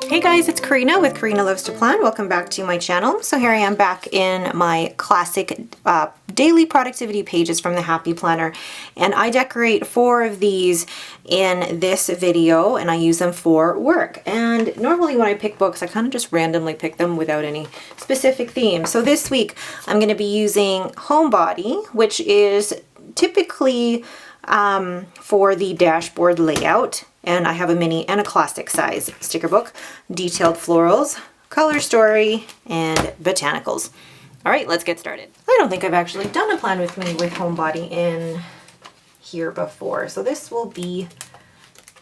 Hey guys, it's Karina with Karina Loves to Plan. Welcome back to my channel. So here I am back in my classic daily productivity pages from the Happy Planner, and I decorate 4 of these in this video and I use them for work. And normally when I pick books, I kind of just randomly pick them without any specific theme. So this week I'm going to be using Homebody, which is typically for the dashboard layout. And I have a mini and a classic size sticker book, detailed florals, color story, and botanicals. All right, let's get started. I don't think I've actually done a plan with me with Homebody in here before, so this will be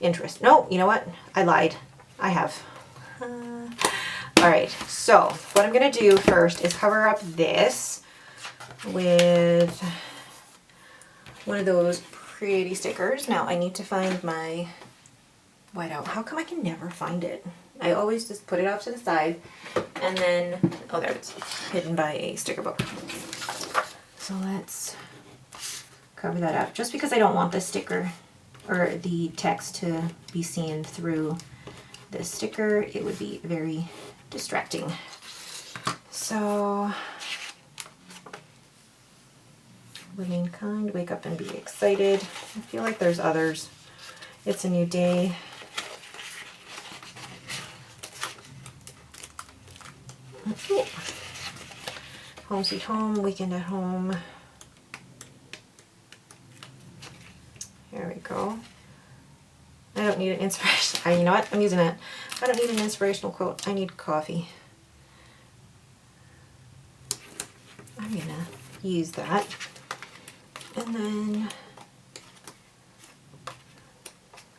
interesting. No, you know what? I lied. I have. All right, so what I'm gonna do first is cover up this with one of those pretty stickers. Now I need to find my whiteout. How come I can never find it? I always just put it off to the side and then, oh, there it's hidden by a sticker book. So let's cover that up. Just because I don't want the sticker or the text to be seen through the sticker, it would be very distracting. So, remain kind, wake up and be excited. I feel like there's others. It's a new day. Ooh. Home sweet home, weekend at home. There we go. I don't need an inspiration. You know what? I'm using it. I don't need an inspirational quote. I need coffee. I'm gonna use that. And then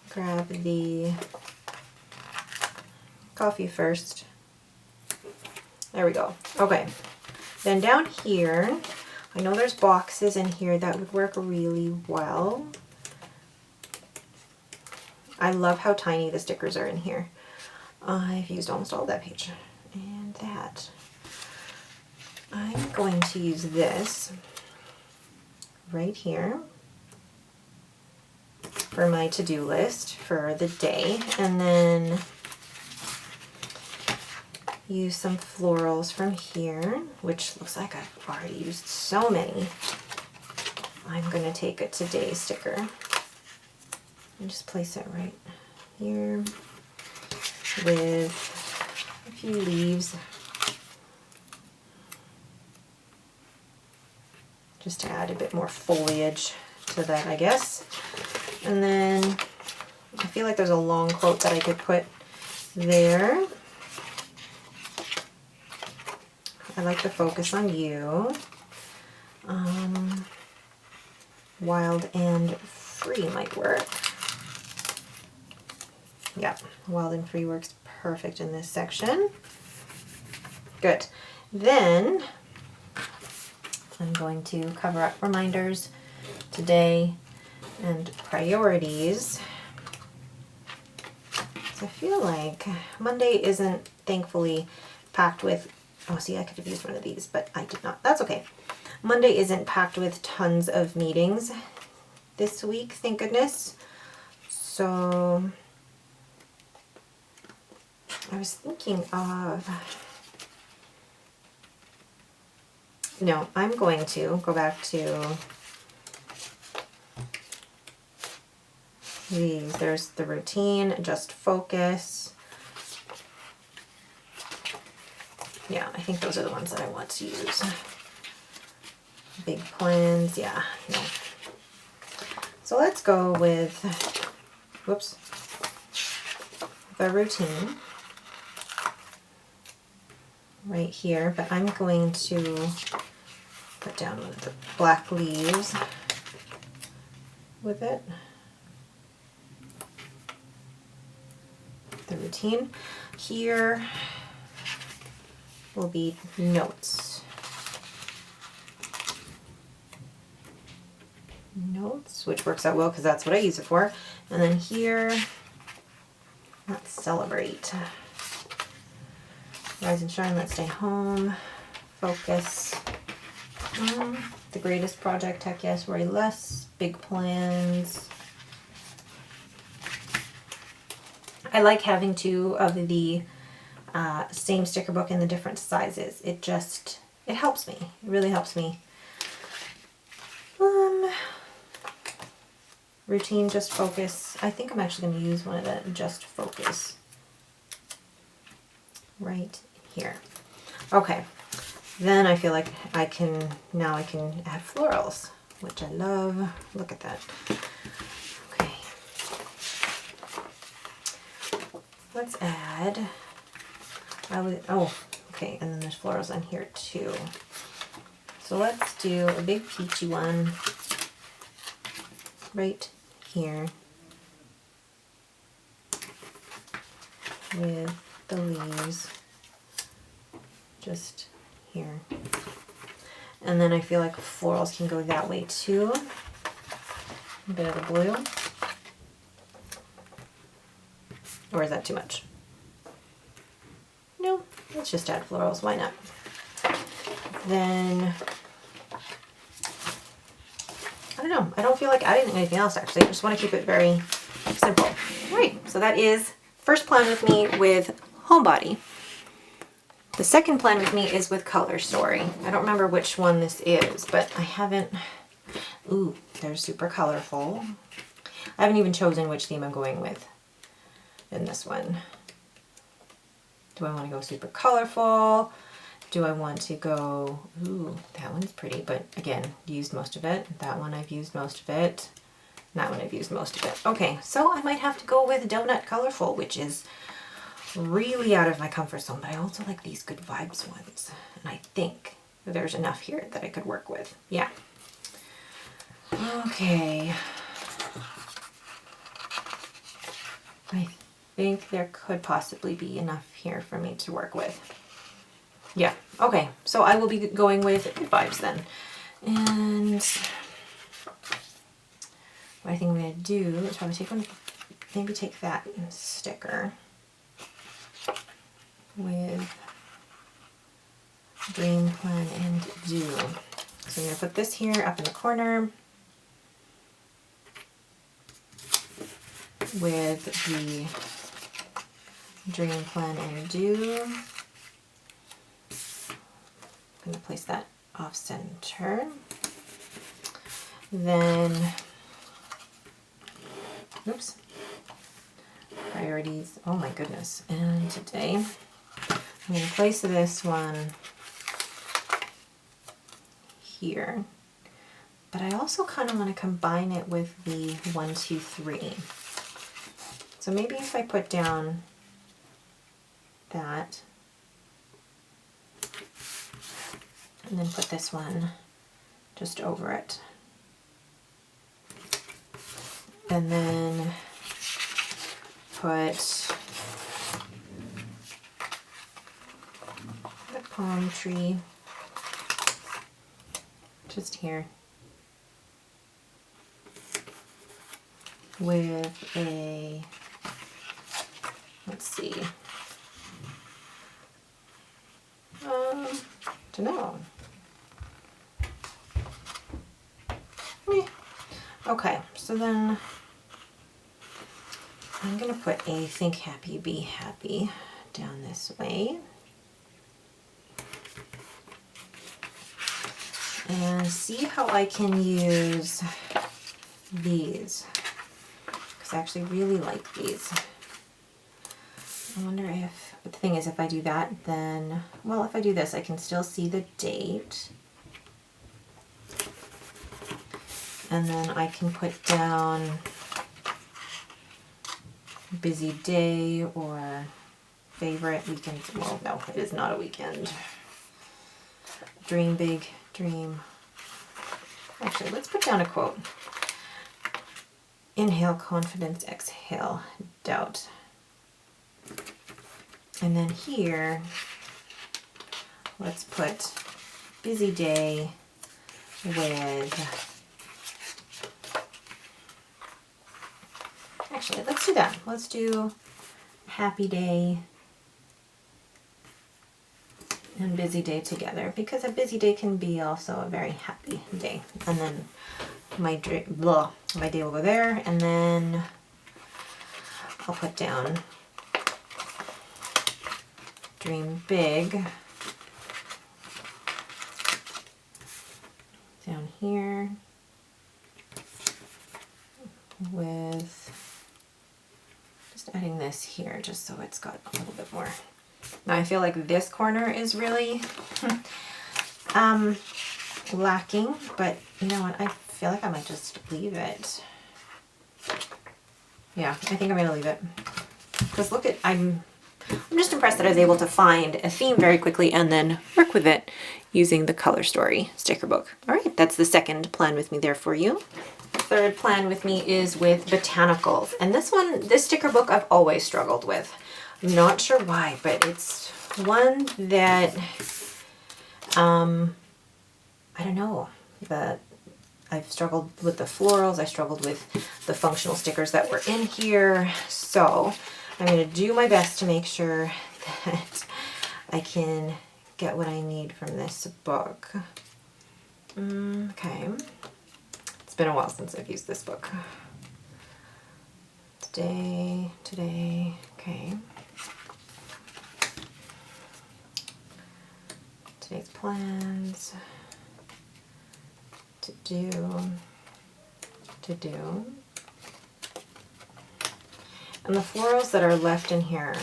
grab the coffee first. There we go. Okay. Then down here, I know there's boxes in here that would work really well. I love how tiny the stickers are in here. I've used almost all that page. And that. I'm going to use this right here for my to-do list for the day. And then use some florals from here, which looks like I've already used so many. I'm going to take a today sticker and just place it right here with a few leaves, just to add a bit more foliage to that, I guess. And then I feel like there's a long quote that I could put there. I like to focus on you. Wild and free might work. Yeah, wild and free works perfect in this section. Good. Then I'm going to cover up reminders today and priorities. So I feel like Monday isn't thankfully packed with, oh, see, I could have used one of these, but I did not. That's okay. Monday isn't packed with tons of meetings this week, thank goodness. So I was thinking of, no, I'm going to go back to these. There's the routine, just focus. Yeah, I think those are the ones that I want to use. Big plans, yeah, no. So let's go with, whoops, the routine right here, but I'm going to put down one of the black leaves with it. The routine. Here will be notes. Notes, which works out well because that's what I use it for. And then here, let's celebrate. Rise and shine, let's stay home. Focus. the greatest project, heck yes, worry less, big plans. I like having two of the same sticker book in the different sizes. It helps me. It really helps me. Routine, just focus. I think I'm actually going to use one of the just focus right here. Okay. Then I feel like now I can add florals, which I love. Look at that. Okay. Let's add, okay, and then there's florals on here too. So let's do a big peachy one right here with the leaves just here. And then I feel like florals can go that way too. A bit of the blue. Or is that too much? No, let's just add florals, why not? Then, I don't know, I don't feel like adding anything else actually. I just want to keep it very simple. All right, so that is first plan with me with Homebody. The second plan with me is with Color Story. I don't remember which one this is, but I haven't, ooh, they're super colorful. I haven't even chosen which theme I'm going with in this one. Do I want to go super colorful? Do I want to go, ooh, that one's pretty, but again, used most of it. That one I've used most of it. That one I've used most of it. Okay, so I might have to go with Donut Colorful, which is really out of my comfort zone, but I also like these Good Vibes ones. And I think there's enough here that I could work with. Yeah. Okay. I think there could possibly be enough here for me to work with. Yeah, okay. So I will be going with Good Vibes then. And what I think I'm going to do is probably take one, maybe take that sticker with Dream, Plan, and Do. So I'm going to put this here up in the corner with the Dream, Plan, and Do. I'm going to place that off center. Then, oops, priorities, oh my goodness. And today, I'm going to place this one here, but I also kind of want to combine it with the 1, 2, 3. So maybe if I put down that, and then put this one just over it, and then put the palm tree just here with a, let's see, don't know. Okay, so then I'm going to put a Think Happy, Be Happy down this way. And see how I can use these, because I actually really like these. I wonder if, but the thing is, if I do that, then, well, if I do this, I can still see the date. And then I can put down busy day or favorite weekend. Well, no, it is not a weekend. Dream big, dream. Actually, let's put down a quote. Inhale, confidence, exhale, doubt. And then here, let's put busy day with, actually, let's do that. Let's do happy day and busy day together, because a busy day can be also a very happy day. And then my day will go there, and then I'll put down Dream Big down here with just adding this here just so it's got a little bit more. Now I feel like this corner is really lacking, but you know what, I feel like I might just leave it. Yeah, I think I'm gonna leave it. Because look at, I'm just impressed that I was able to find a theme very quickly and then work with it using the Color Story sticker book. All right, that's the second plan with me there for you. The third plan with me is with Botanicals. And this sticker book I've always struggled with. I'm not sure why, but it's one that, I don't know, that I've struggled with the florals. I struggled with the functional stickers that were in here. So I'm going to do my best to make sure that I can get what I need from this book. Okay. It's been a while since I've used this book. Today, okay. Today's plans. To do. And the florals that are left in here,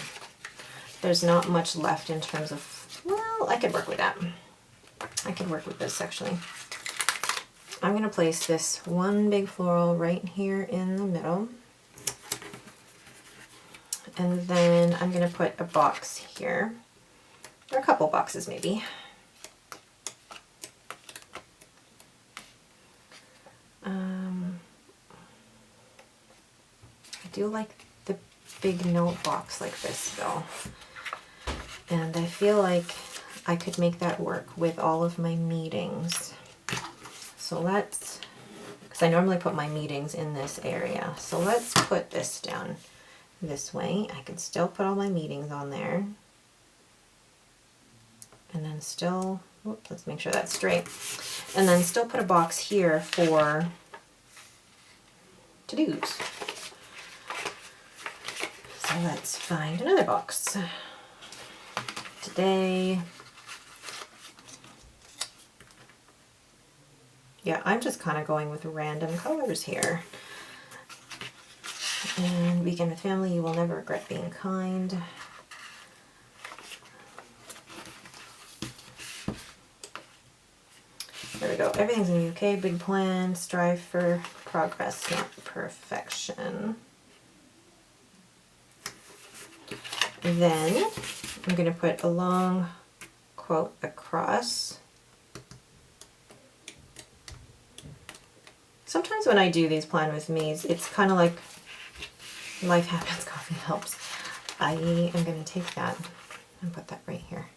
there's not much left in terms of, well, I could work with that. I could work with this actually. I'm going to place this one big floral right here in the middle. And then I'm going to put a box here, or a couple boxes maybe. I do like the big note box like this though. And I feel like I could make that work with all of my meetings. So let's, because I normally put my meetings in this area. So let's put this down this way. I can still put all my meetings on there. And then still, whoops, let's make sure that's straight. And then still put a box here for to-dos. So let's find another box. Today, yeah, I'm just kind of going with random colors here. And Weekend with Family, you will never regret being kind. There we go. Everything's in the UK. Big plan. Strive for progress, not perfection. And then I'm going to put a long quote across. Sometimes when I do these plan with me's, it's kind of like life happens, coffee helps. I am going to take that and put that right here.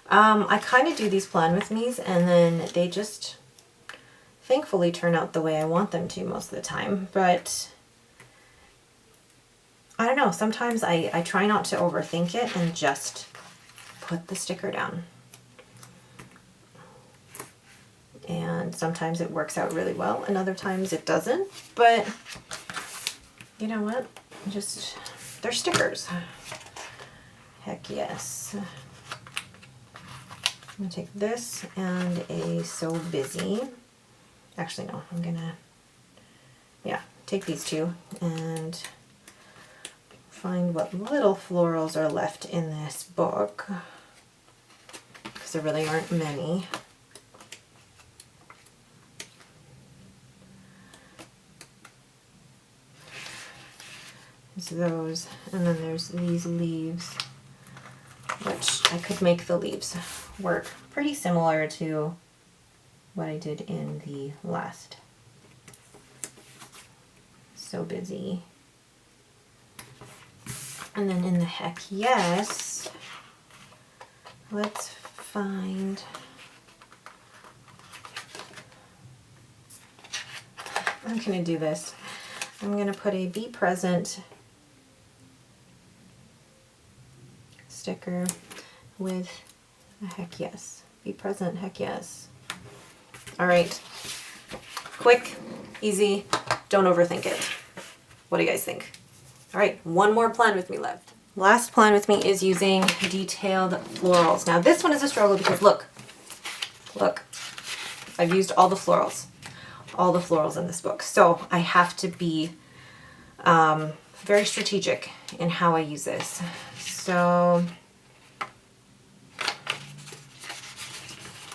I kind of do these plan with me's and then they just thankfully turn out the way I want them to most of the time, but I don't know, sometimes I try not to overthink it and just put the sticker down. And sometimes it works out really well and other times it doesn't, but you know what, just, they're stickers. Heck yes. I'm going to take this and a So Busy. Actually, no, I'm going to, yeah, take these two and find what little florals are left in this book, because there really aren't many. There's those, and then there's these leaves, which I could make the leaves work pretty similar to what I did in the last So Busy. And then in the Heck Yes, let's find, I'm gonna do this. I'm gonna put a Be Present sticker with a heck yes. Be present, heck yes. All right. Quick, easy, don't overthink it. What do you guys think? All right, one more plan with me left. Last plan with me is using detailed florals. Now this one is a struggle because look, I've used all the florals in this book. So I have to be very strategic in how I use this. So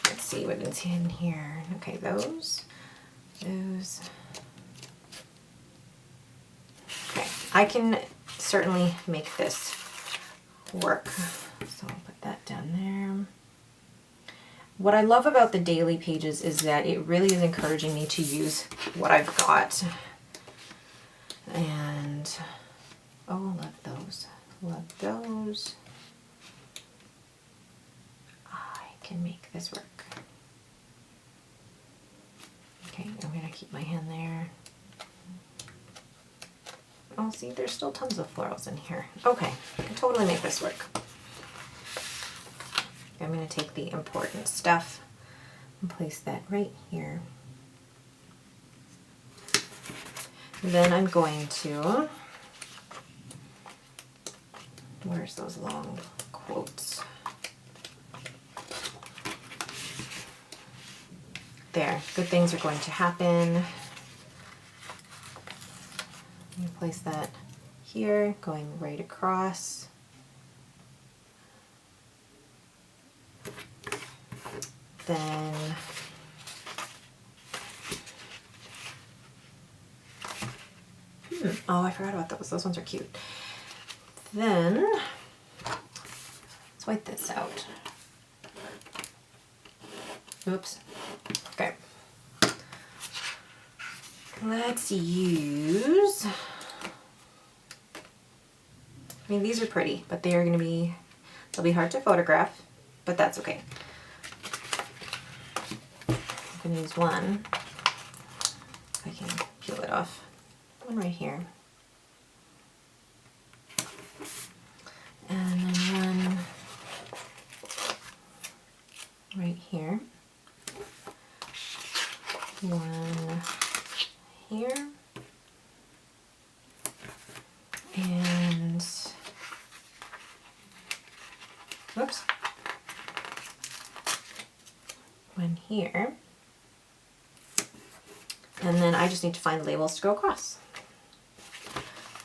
let's see what is in here. Okay, those. Okay, I can certainly make this work. So I'll put that down there. What I love about the daily pages is that it really is encouraging me to use what I've got. And, oh, love those. Love those. I can make this work. Okay, I'm going to keep my hand there. Oh, see, there's still tons of florals in here. Okay, I can totally make this work. I'm going to take the important stuff and place that right here. Then I'm going to, where's those long quotes? There, good things are going to happen. I'm going to place that here, going right across. Then oh, I forgot about those. Those ones are cute. Then let's wipe this out. Oops. Okay. Let's use, I mean, these are pretty, but they are going to be, they'll be hard to photograph, but that's okay. I'm going to use one, if I can peel it off, one right here, and then one right here, one here, and whoops, one here, and then I just need to find labels to go across.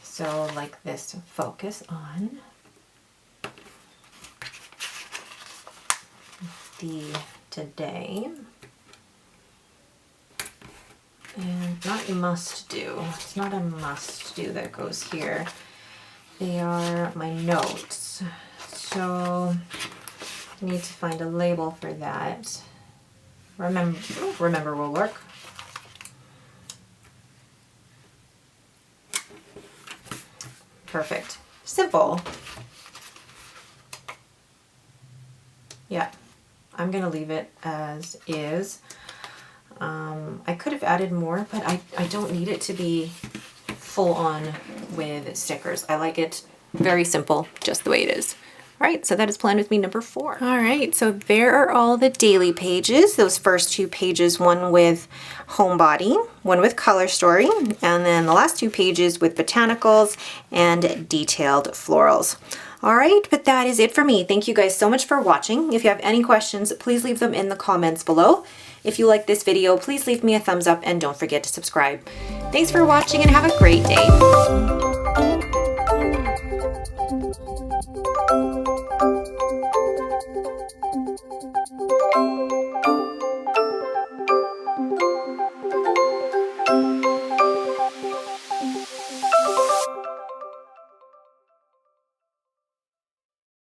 So like this, focus on the today. And not must do. It's not a must do that goes here. They are my notes. So I need to find a label for that. Remember will work. Perfect. Simple. Yeah, I'm gonna leave it as is. I could have added more, but I don't need it to be full on with stickers. I like it very simple, just the way it is. All right, so that is plan with me number 4. All right, so there are all the daily pages. Those first 2 pages, one with Homebody, one with Color Story, and then the last 2 pages with Botanicals and Detailed Florals. All right, but that is it for me. Thank you guys so much for watching. If you have any questions, please leave them in the comments below. If you like this video, please leave me a thumbs up and don't forget to subscribe. Thanks for watching and have a great day.